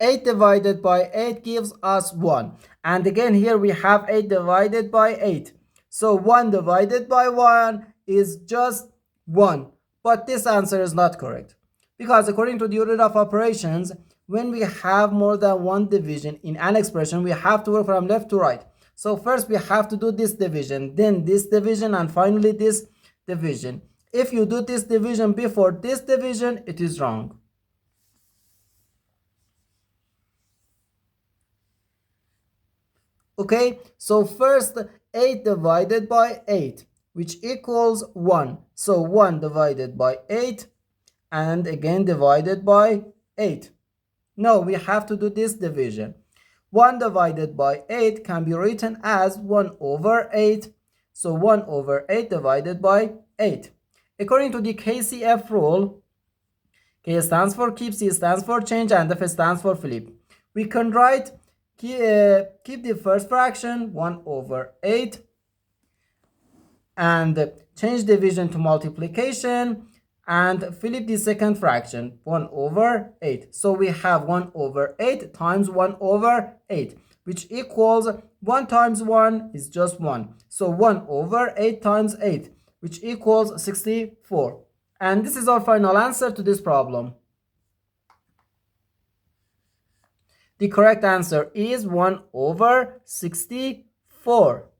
8 divided by 8 gives us 1. And again, here we have 8 divided by 8. So 1 divided by 1 is just 1. But this answer is not correct. Because according to the order of operations, when we have more than one division in an expression, we have to work from left to right. So first we have to do this division, then this division, and finally this division. If you do this division before this division, it is wrong. Okay, so first 8 divided by 8, which equals 1. So 1 divided by 8 and again divided by 8. No, we have to do this division. 1 divided by 8 can be written as 1 over 8. So 1 over 8 divided by 8. According to the KCF rule, K stands for keep, C stands for change, and F stands for flip. We can write keep the first fraction 1 over 8 and change division to multiplication and flip the second fraction 1 over 8. So we have 1 over 8 times 1 over 8, which equals 1 times 1 is just 1. So 1 over 8 times 8, which equals 64. And this is our final answer to this problem. The correct answer is 1 over 64.